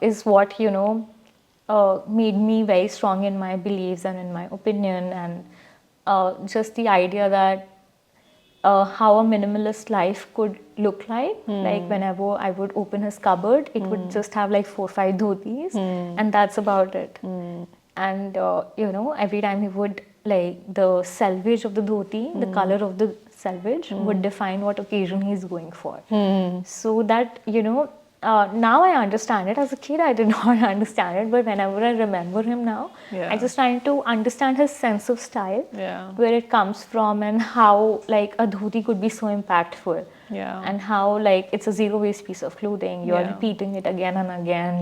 is what made me very strong in my beliefs and in my opinion, and just the idea that how a minimalist life could look like. Like, whenever I would open his cupboard, it would just have like 4 or 5 dhotis, and that's about it. And every time he would, like, the selvage of the dhoti, the color of the selvage would define what occasion he's going for. So that, now I understand it. As a kid, I did not understand it, but whenever I remember him now, I just trying to understand his sense of style, where it comes from, and how, like, a dhoti could be so impactful, and how, like, it's a zero waste piece of clothing. You're repeating it again and again.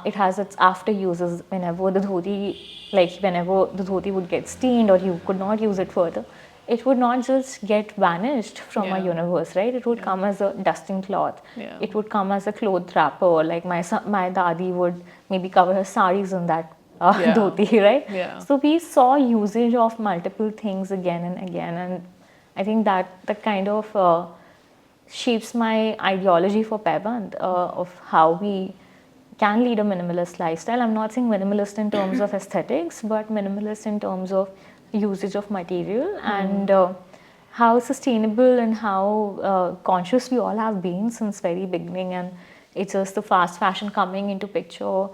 It has its after uses. Whenever the dhoti would get stained, or you could not use it further, it would not just get vanished from our universe, right? It would come as a dusting cloth. It would come as a cloth wrapper. Like, my dadi would maybe cover her saris in that dhoti, right? So we saw usage of multiple things again and again, and I think that kind of shapes my ideology for Paiwand, of how we can lead a minimalist lifestyle. I'm not saying minimalist in terms of aesthetics, but minimalist in terms of usage of material, and how sustainable and how conscious we all have been since very beginning. And it's just the fast fashion coming into picture,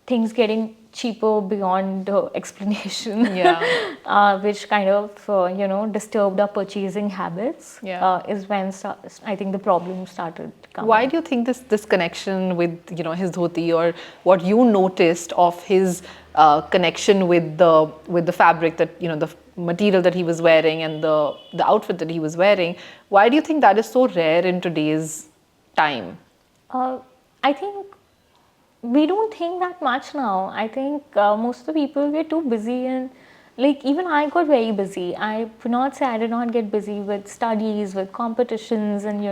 things getting cheaper beyond explanation, which kind of disturbed our purchasing habits, is when I think the problem started coming. Why do you think this connection with his dhoti, or what you noticed of his connection with the fabric, that the material that he was wearing and the outfit that he was wearing, why do you think that is so rare in today's time? I think we don't think that much now. I think most of the people, we're too busy, and, like, even I got very busy. I would not say I did not get busy with studies, with competitions, and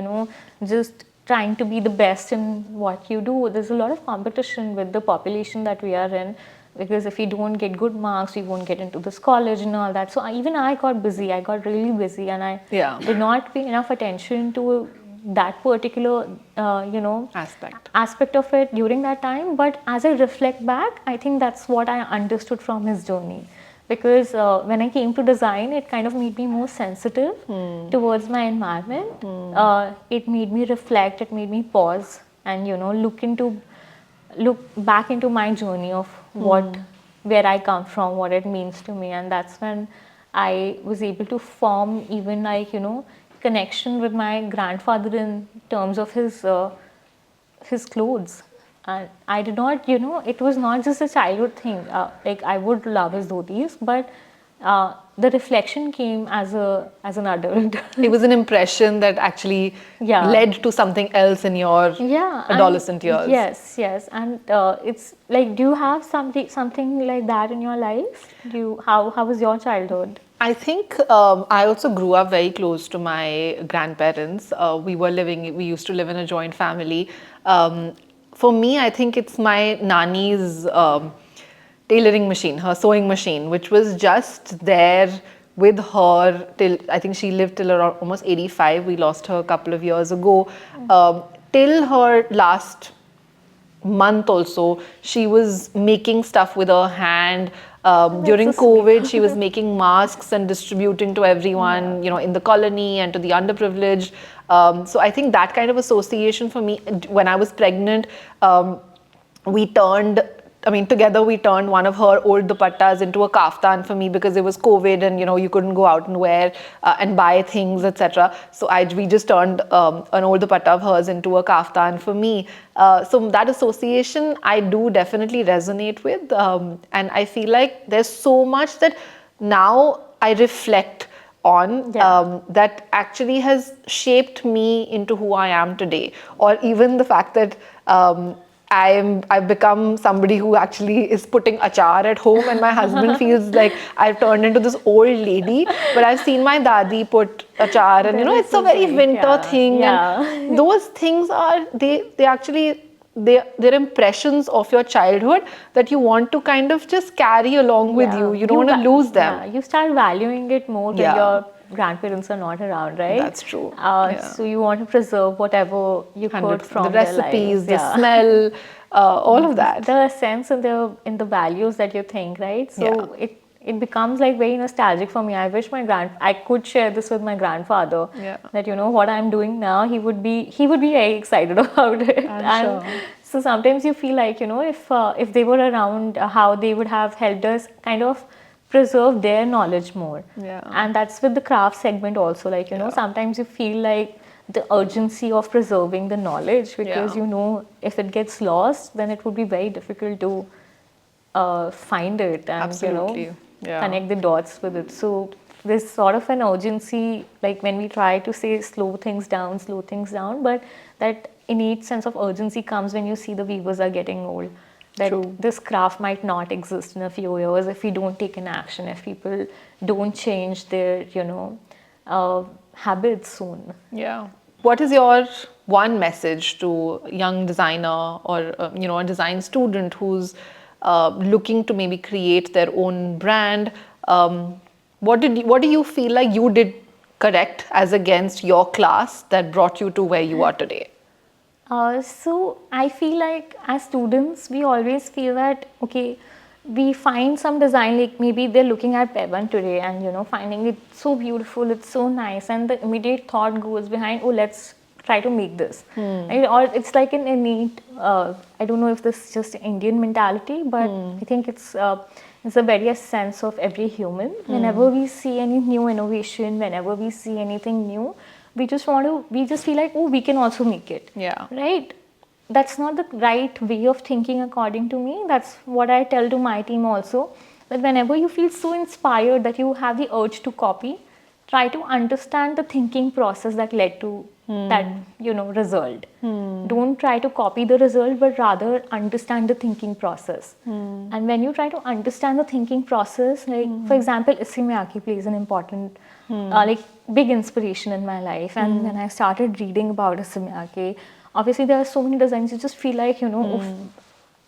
just trying to be the best in what you do. There's a lot of competition with the population that we are in, because if we don't get good marks, we won't get into this college and all that. So even I got busy. I got really busy, and I did not pay enough attention to that particular aspect of it during that time. But as I reflect back, I think that's what I understood from his journey, because when I came to design, it kind of made me more sensitive towards my environment. It made me reflect, it made me pause, and look back into my journey of where I come from, what it means to me. And that's when I was able to form even connection with my grandfather in terms of his clothes. And I did not, it was not just a childhood thing. Like I would love his dhotis, but the reflection came as an adult. It was an impression that actually Yeah. led to something else in your adolescent years. Yes, and it's like, do you have something like that in your life? How was your childhood? I think I also grew up very close to my grandparents. We used to live in a joint family. For me, I think it's my nani's tailoring machine, her sewing machine, which was just there with her till, I think she lived till around almost 85. We lost her a couple of years ago. Till her last month also, she was making stuff with her hand. During so sweet. COVID, she was making masks and distributing to everyone, in the colony and to the underprivileged. So I think that kind of association for me, when I was pregnant, together we turned one of her old dupattas into a kaftan for me because it was COVID and, you couldn't go out and wear and buy things, etc. So we just turned an old dupatta of hers into a kaftan for me. So that association I do definitely resonate with. And I feel like there's so much that now I reflect on that actually has shaped me into who I am today. Or even the fact that I've become somebody who actually is putting achar at home, and my husband feels like I've turned into this old lady. But I've seen my dadi put achar, and it's a very winter thing. Yeah. And those things are they're impressions of your childhood that you want to kind of just carry along with you. You don't want to lose them. Yeah, you start valuing it more when your grandparents are not around, right? That's true. So you want to preserve whatever you could from the recipes, their the lives. smell, all of that. The sense in the values that you think, right? So it becomes like very nostalgic for me. I wish I could share this with my grandfather. Yeah. That what I'm doing now, he would be very excited about it. I'm sure. So sometimes you feel like if they were around, how they would have helped us kind of preserve their knowledge more. Yeah. And that's with the craft segment also. Like sometimes you feel like the urgency of preserving the knowledge, because if it gets lost, then it would be very difficult to find it and Absolutely. connect the dots with it. So there's sort of an urgency, like when we try to say slow things down, but that innate sense of urgency comes when you see the weavers are getting old. That this craft might not exist in a few years if we don't take an action, if people don't change their habits soon. Yeah. What is your one message to a young designer or a design student who's looking to maybe create their own brand? What do you feel like you did correct as against your class that brought you to where you are today? So I feel like as students, we always feel that, okay, we find some design, like maybe they're looking at Paiwand today and, finding it so beautiful, it's so nice. And the immediate thought goes behind, oh, let's try to make this. Right? Or it's like an innate, I don't know if this is just Indian mentality, but I think it's a very sense of every human. Whenever we see any new innovation, whenever we see anything new, we just feel like, oh, we can also make it. Yeah. Right? That's not the right way of thinking according to me. That's what I tell to my team also. That whenever you feel so inspired that you have the urge to copy, try to understand the thinking process that led to that, result. Don't try to copy the result, but rather understand the thinking process. And when you try to understand the thinking process, like for example, Issey Miyake plays an important big inspiration in my life. And when I started reading about Issey Miyake, obviously there are so many designs, you just feel like,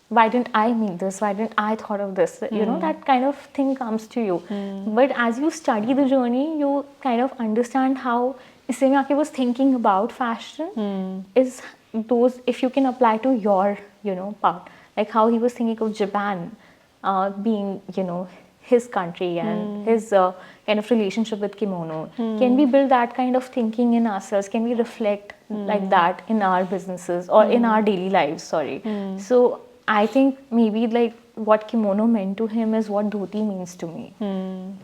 why didn't I make this? Why didn't I thought of this? That kind of thing comes to you. But as you study the journey, you kind of understand how Issey Miyake was thinking about fashion is those, if you can apply to your, part, like how he was thinking of Japan being, his country and his kind of relationship with kimono. Can we build that kind of thinking in ourselves? Can we reflect like that in our businesses or in our daily lives? So I think maybe like what kimono meant to him is what dhoti means to me.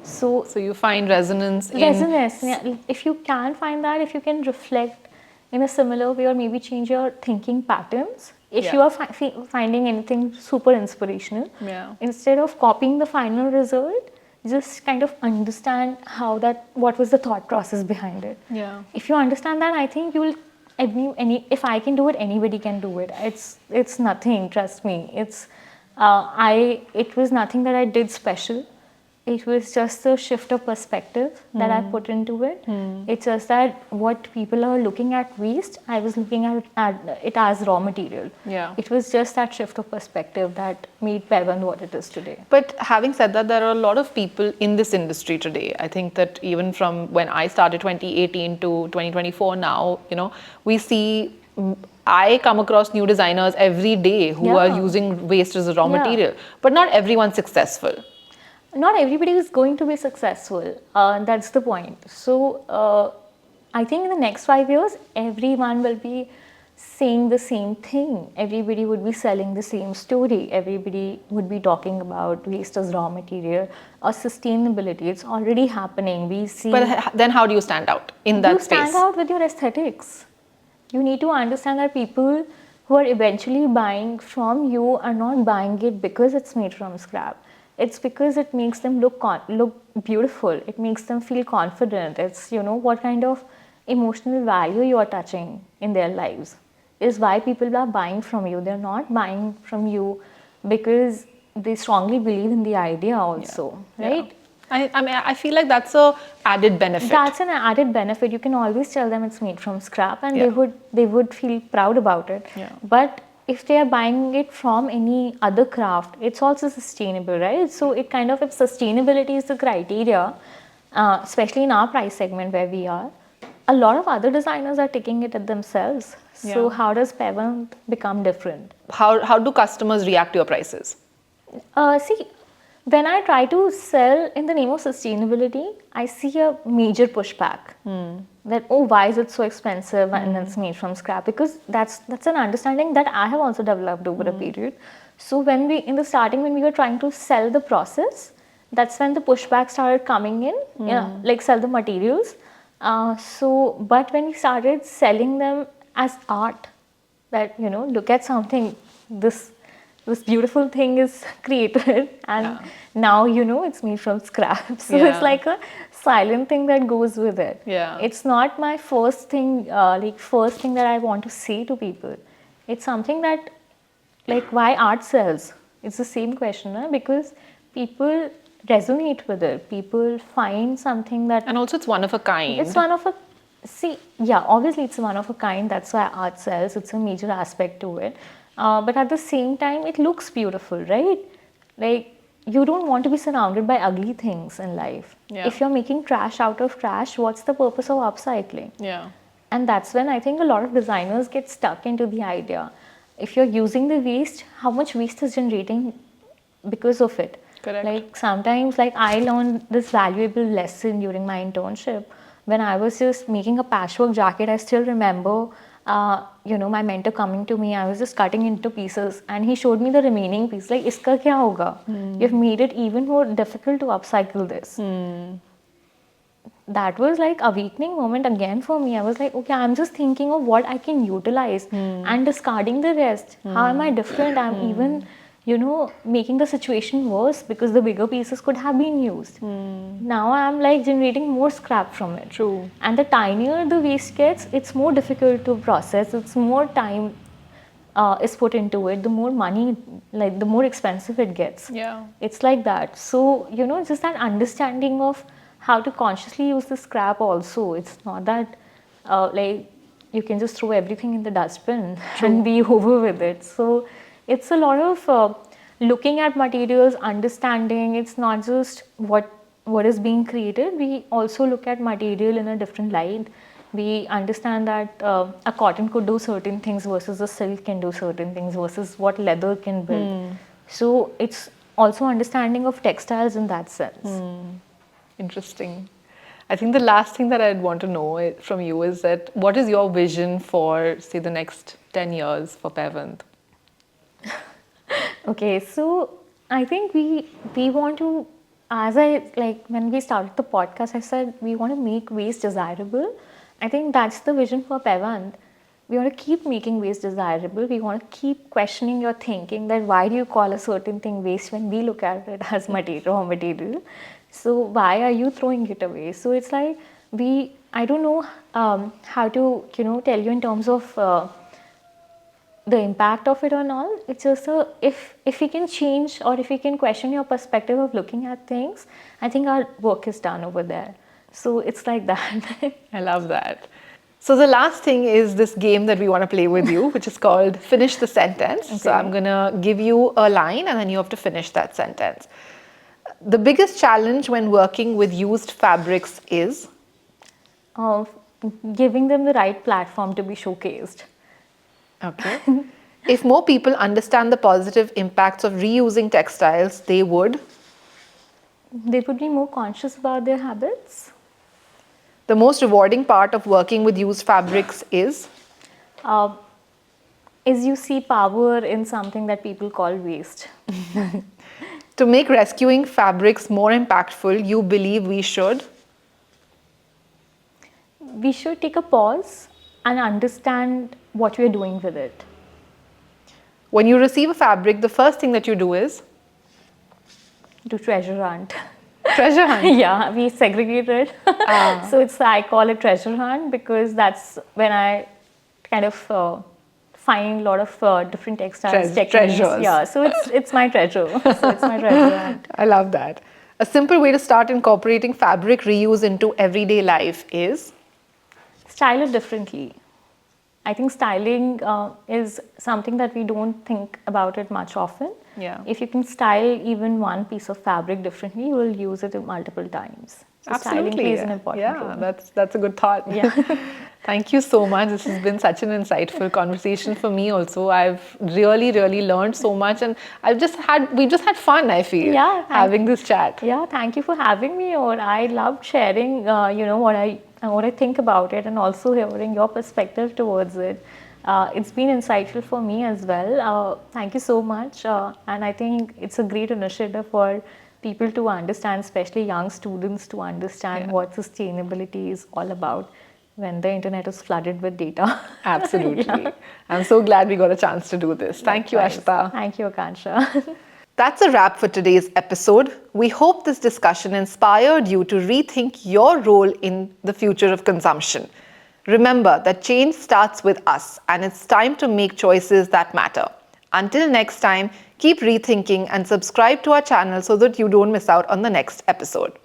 So So you find resonance in... resonance, yeah, if you can find that, if you can reflect in a similar way or maybe change your thinking patterns, if Yeah. you are finding anything super inspirational, Yeah. instead of copying the final result, just kind of understand what was the thought process behind it. Yeah. If you understand that, I think you will, if I can do it, anybody can do it. It's nothing, trust me. It was nothing that I did special. It was just a shift of perspective that I put into it. It's just that what people are looking at waste, I was looking at it as raw material. Yeah. It was just that shift of perspective that made Paiwand what it is today. But having said that, there are a lot of people in this industry today. I think that even from when I started 2018 to 2024 now, we see, I come across new designers every day who are using waste as a raw material. But not everyone's successful. Not everybody is going to be successful. That's the point. So I think in the next 5 years, everyone will be saying the same thing. Everybody would be selling the same story. Everybody would be talking about waste as raw material or sustainability. It's already happening. We see. But then how do you stand out in that space? You stand out with your aesthetics. You need to understand that people who are eventually buying from you are not buying it because it's made from scrap. It's because it makes them look beautiful. It makes them feel confident. It's, what kind of emotional value you are touching in their lives is why people are buying from you. They're not buying from you because they strongly believe in the idea also, right? I feel like that's a added benefit. That's an added benefit. You can always tell them it's made from scrap and they would feel proud about it. Yeah. But if they are buying it from any other craft, it's also sustainable, right? So it kind of, if sustainability is the criteria, especially in our price segment where we are, a lot of other designers are taking it at themselves. So how does Paiwand become different? How do customers react to your prices? See, when I try to sell in the name of sustainability, I see a major pushback. That, why is it so expensive and it's made from scrap? Because that's an understanding that I have also developed over a period. So in the starting, when we were trying to sell the process, that's when the pushback started coming in, like sell the materials. But when we started selling them as art, that, look at something, this beautiful thing is created and now it's made from scrap. So it's like a silent thing that goes with it. Yeah. It's not my first thing that I want to say to people. It's something that, why art sells? It's the same question, because people resonate with it. People find something that... And also it's one of a kind. It's one of a... obviously it's one of a kind. That's why art sells. It's a major aspect to it. But at the same time, it looks beautiful, right? You don't want to be surrounded by ugly things in life. Yeah. If you're making trash out of trash, what's the purpose of upcycling? Yeah. And that's when I think a lot of designers get stuck into the idea. If you're using the waste, how much waste is generating because of it? Correct. Sometimes, I learned this valuable lesson during my internship. When I was just making a patchwork jacket, I still remember my mentor coming to me. I was just cutting into pieces and he showed me the remaining piece. Iska kya hoga? You've made it even more difficult to upcycle this. That was a awakening moment again for me. I was like, okay, I'm just thinking of what I can utilize and discarding the rest. How am I different? I'm even, making the situation worse because the bigger pieces could have been used. Now I'm generating more scrap from it. True. And the tinier the waste gets, it's more difficult to process. It's more time is put into it. The more money, the more expensive it gets. Yeah. It's like that. So, just that understanding of how to consciously use the scrap also. It's not that you can just throw everything in the dustbin and be over with it. So it's a lot of looking at materials, understanding. It's not just what is being created. We also look at material in a different light. We understand that a cotton could do certain things versus a silk can do certain things versus what leather can build. So it's also understanding of textiles in that sense. Interesting. I think the last thing that I'd want to know from you is that what is your vision for, say, the next 10 years for Paiwand? Okay, so I think we want to, as I like when we started the podcast, I said we want to make waste desirable. I think that's the vision for Paiwand. We want to keep making waste desirable. We want to keep questioning your thinking that why do you call a certain thing waste when we look at it as material or material. So why are you throwing it away? So it's like I don't know how to tell you in terms of the impact of it or all. It's just if we can change or if we can question your perspective of looking at things, I think our work is done over there. So it's like that. I love that. So the last thing is this game that we want to play with you, which is called Finish the Sentence. So Okay. I'm going to give you a line and then you have to finish that sentence. The biggest challenge when working with used fabrics is? Of giving them the right platform to be showcased. Okay. If more people understand the positive impacts of reusing textiles, they would? They would be more conscious about their habits. The most rewarding part of working with used fabrics is? Is you see power in something that people call waste. To make rescuing fabrics more impactful, you believe we should? We should take a pause and understand what we're doing with it. When you receive a fabric, the first thing that you do is? Do treasure hunt. Treasure hunt. Yeah, we segregate it. So I call it treasure hunt because that's when I kind of find a lot of different textiles, techniques. Treasures. Yeah, so it's my treasure. So it's my treasure hunt. I love that. A simple way to start incorporating fabric reuse into everyday life is? Style it differently. I think styling is something that we don't think about it much often. Yeah. If you can style even one piece of fabric differently, you will use it multiple times. So styling Absolutely. plays an important role. Yeah, that's a good thought. Yeah. Thank you so much. This has been such an insightful conversation for me also. I've really, really learned so much and we just had fun, I feel, Yeah, having this chat. Yeah, thank you for having me. Or I loved sharing, what I think about it, and also hearing your perspective towards it. It's been insightful for me as well. Thank you so much. And I think it's a great initiative for people to understand, especially young students, to understand what sustainability is all about when the internet is flooded with data. Absolutely. I'm so glad we got a chance to do this. Thank you, Likewise. Ashita. Thank you, Akansha. That's a wrap for today's episode. We hope this discussion inspired you to rethink your role in the future of consumption. Remember that change starts with us, and it's time to make choices that matter. Until next time, keep rethinking and subscribe to our channel so that you don't miss out on the next episode.